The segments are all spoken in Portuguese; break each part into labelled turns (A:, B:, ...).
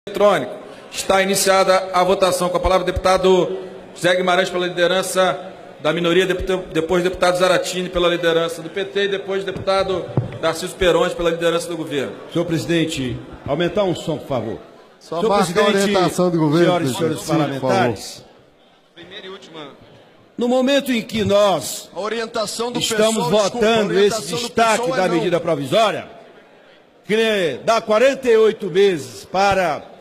A: Eletrônico. Está iniciada a votação. Com a palavra o deputado José Guimarães pela liderança da minoria, depois o deputado Zaratini pela liderança do PT e depois o deputado Darcísio Perões pela liderança do governo.
B: Senhor presidente, aumentar um som, por favor.
C: Só
B: Senhor
C: marca a orientação do governo,
B: senhoras e senhores parlamentares,
A: Primeira e última.
B: no momento em que nós estamos votando esse destaque da medida provisória, que dá 48 meses para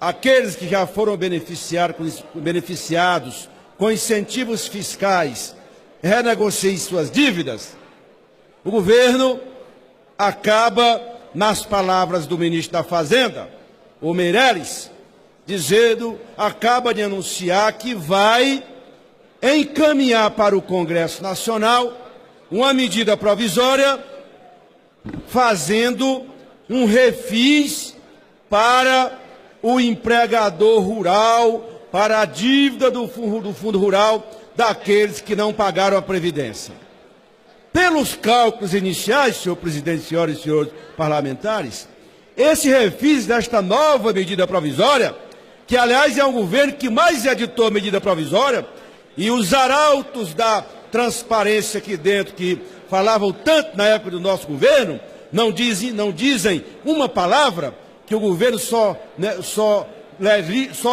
B: aqueles que já foram beneficiados com incentivos fiscais renegociem suas dívidas, o governo acaba, nas palavras do ministro da Fazenda, o Meirelles, acaba de anunciar que vai encaminhar para o Congresso Nacional uma medida provisória fazendo um refis para o empregador rural, para a dívida do Fundo Rural daqueles que não pagaram a Previdência. Pelos cálculos iniciais, senhor presidente, senhoras e senhores parlamentares, esse refis desta nova medida provisória, que aliás é um governo que mais editou medida provisória, e os arautos da transparência aqui dentro, que falavam tanto na época do nosso governo, não dizem uma palavra, que o governo só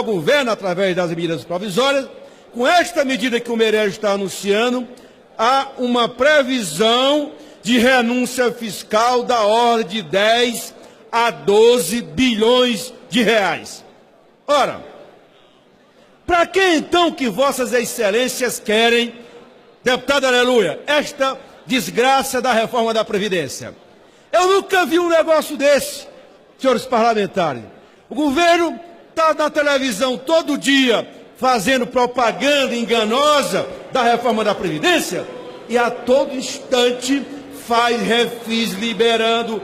B: governa através das medidas provisórias. Com esta medida que o Meirelles está anunciando, há uma previsão de renúncia fiscal da ordem de 10 a 12 bilhões de reais. Ora, para que então que vossas excelências querem, deputado Aleluia, esta desgraça da reforma da Previdência? Eu nunca vi um negócio desse, senhores parlamentares. O governo está na televisão todo dia fazendo propaganda enganosa da reforma da Previdência e a todo instante faz refis liberando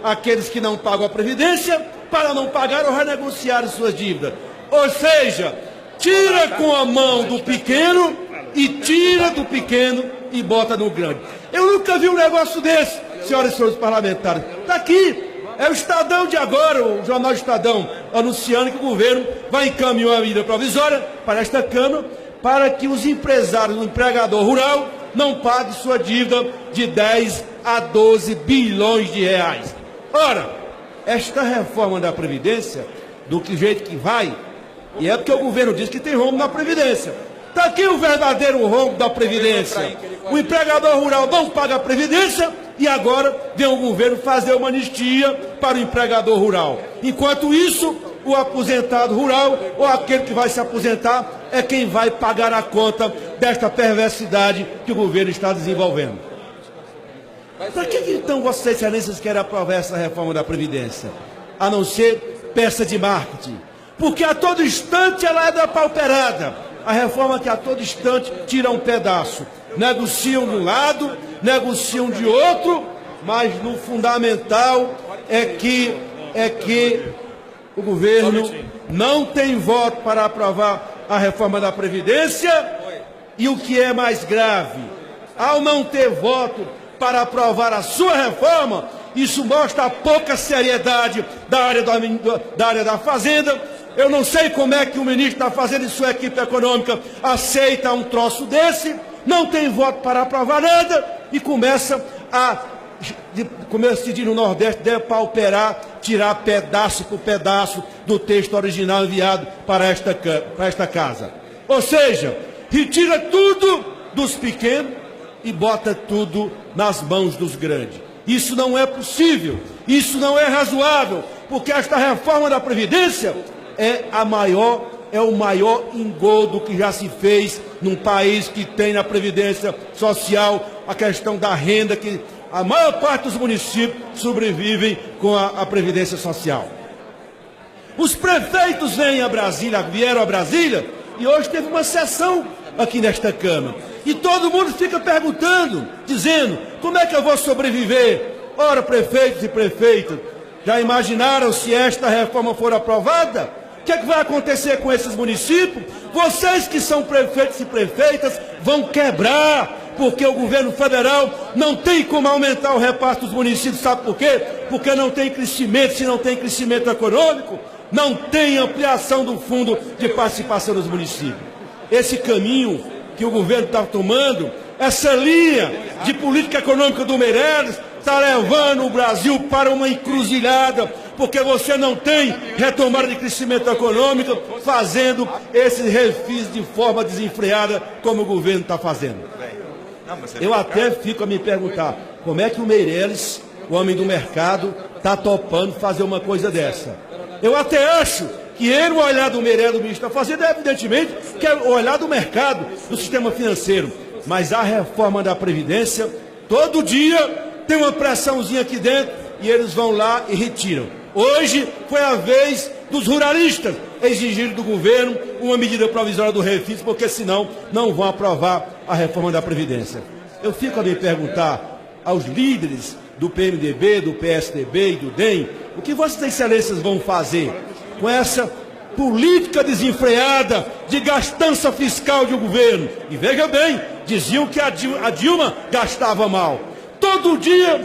B: aqueles que não pagam a Previdência para não pagar ou renegociar suas dívidas. Ou seja, tira com a mão do pequeno e tira do pequeno e bota no grande. Eu nunca vi um negócio desse, senhoras e senhores parlamentares. Está aqui, é o Estadão de agora, o jornal Estadão, anunciando que o governo vai encaminhar uma medida provisória para esta Câmara para que os empresários, o empregador rural, não paguem sua dívida de 10 a 12 bilhões de reais. Ora, esta reforma da Previdência, do que jeito que vai, e é porque o governo diz que tem rombo na Previdência. Está aqui o verdadeiro rombo da Previdência. O empregador rural não paga a Previdência e agora vem o governo fazer uma anistia para o empregador rural. Enquanto isso, o aposentado rural ou aquele que vai se aposentar é quem vai pagar a conta desta perversidade que o governo está desenvolvendo. Para que então vossas excelências querem aprovar essa reforma da Previdência? A não ser peça de marketing. Porque a todo instante ela é depauperada. A reforma que a todo instante tira um pedaço. Negociam de um lado, negociam de outro, mas no fundamental é que o governo não tem voto para aprovar a reforma da Previdência e o que é mais grave, ao não ter voto para aprovar a sua reforma, isso mostra a pouca seriedade da área da Fazenda. Eu não sei como é que o ministro da Fazenda e sua equipe econômica aceita um troço desse, não tem voto para aprovar nada e começa como se diz no Nordeste, depauperar, tirar pedaço por pedaço do texto original enviado para esta casa. Ou seja, retira tudo dos pequenos e bota tudo nas mãos dos grandes. Isso não é possível, isso não é razoável, porque esta reforma da Previdência é o maior engodo que já se fez num país que tem na Previdência Social a questão da renda, que a maior parte dos municípios sobrevivem com a Previdência Social. Os prefeitos vieram a Brasília, e hoje teve uma sessão aqui nesta Câmara. E todo mundo fica perguntando, dizendo, como é que eu vou sobreviver? Ora, prefeitos e prefeitas, já imaginaram se esta reforma for aprovada? O que é que vai acontecer com esses municípios? Vocês que são prefeitos e prefeitas vão quebrar, porque o governo federal não tem como aumentar o repasse dos municípios, sabe por quê? Porque não tem crescimento. Se não tem crescimento econômico, não tem ampliação do fundo de participação dos municípios. Esse caminho que o governo está tomando, essa linha de política econômica do Meirelles, está levando o Brasil para uma encruzilhada, porque você não tem retomada de crescimento econômico fazendo esses refis de forma desenfreada, como o governo está fazendo. Eu até fico a me perguntar, como é que o Meirelles, o homem do mercado, está topando fazer uma coisa dessa? Eu até acho que ele, o olhar do Meirelles, o ministro está fazendo, evidentemente, que é o olhar do mercado, do sistema financeiro. Mas a reforma da Previdência, todo dia tem uma pressãozinha aqui dentro e eles vão lá e retiram. Hoje foi a vez dos ruralistas exigirem do governo uma medida provisória do refis, porque senão não vão aprovar a reforma da Previdência. Eu fico a me perguntar aos líderes do PMDB, do PSDB e do DEM, o que vossas excelências vão fazer com essa política desenfreada de gastança fiscal de um governo? E veja bem, diziam que a Dilma gastava mal. Todo dia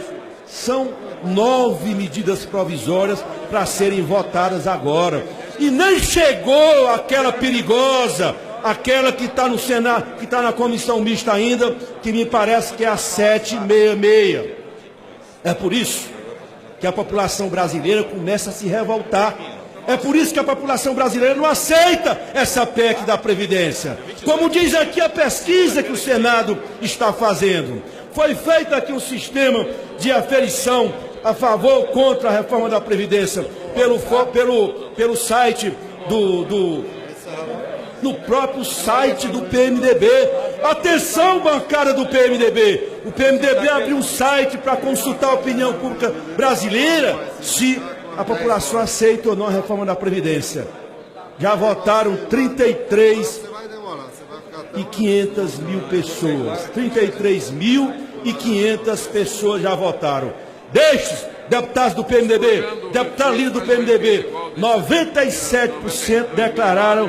B: são 9 medidas provisórias para serem votadas agora. E nem chegou aquela perigosa, aquela que está no Senado, que está na comissão mista ainda, que me parece que é a 766. É por isso que a população brasileira começa a se revoltar. É por isso que a população brasileira não aceita essa PEC da Previdência. Como diz aqui a pesquisa que o Senado está fazendo. Foi feito aqui um sistema de aferição a favor ou contra a reforma da Previdência pelo site no próprio site do PMDB. Atenção, bancada do PMDB. O PMDB abriu um site para consultar a opinião pública brasileira se a população aceita ou não a reforma da Previdência. Já votaram 33.500 mil pessoas. 33.500 pessoas já votaram. Destes, deputados do PMDB, deputado líder do PMDB, 97% declararam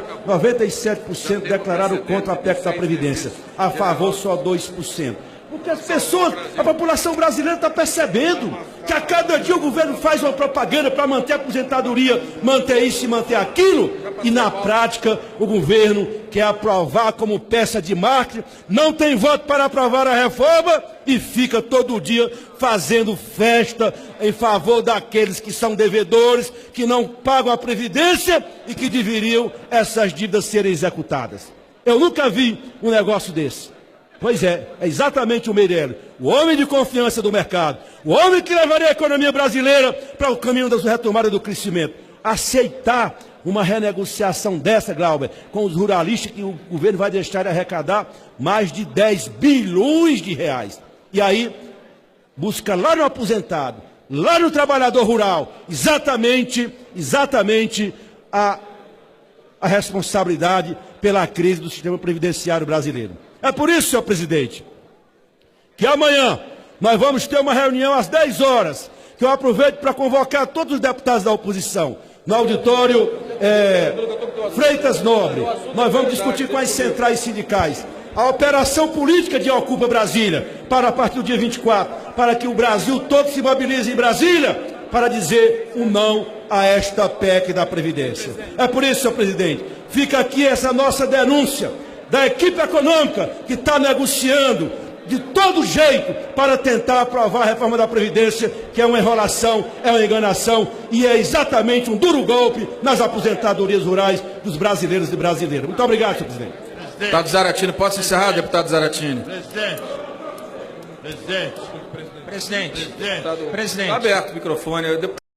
B: contra a PEC da Previdência. A favor, só 2%. Porque as pessoas, a população brasileira está percebendo que a cada dia o governo faz uma propaganda para manter a aposentadoria, manter isso e manter aquilo, e na prática o governo quer aprovar como peça de marketing, não tem voto para aprovar a reforma e fica todo dia fazendo festa em favor daqueles que são devedores, que não pagam a Previdência e que deveriam essas dívidas serem executadas. Eu nunca vi um negócio desse. Pois é exatamente o Meirelles, o homem de confiança do mercado, o homem que levaria a economia brasileira para o caminho da retomada do crescimento. Aceitar uma renegociação dessa, Glauber, com os ruralistas, que o governo vai deixar de arrecadar mais de 10 bilhões de reais. E aí, busca lá no aposentado, lá no trabalhador rural, exatamente a responsabilidade pela crise do sistema previdenciário brasileiro. É por isso, senhor presidente, que amanhã nós vamos ter uma reunião às 10 horas, que eu aproveito para convocar todos os deputados da oposição, no auditório Freitas Nobre. Nós vamos discutir com as centrais sindicais a operação política de Ocupa Brasília, para a partir do dia 24, para que o Brasil todo se mobilize em Brasília, para dizer um não a esta PEC da Previdência. É por isso, senhor presidente, fica aqui essa nossa denúncia da equipe econômica que está negociando de todo jeito para tentar aprovar a reforma da Previdência, que é uma enrolação, é uma enganação e é exatamente um duro golpe nas aposentadorias rurais dos brasileiros e brasileiras. Muito obrigado, senhor presidente.
A: Deputado Zaratini, posso encerrar, deputado Zaratini?
C: Presidente.
A: Está aberto o microfone. Deputado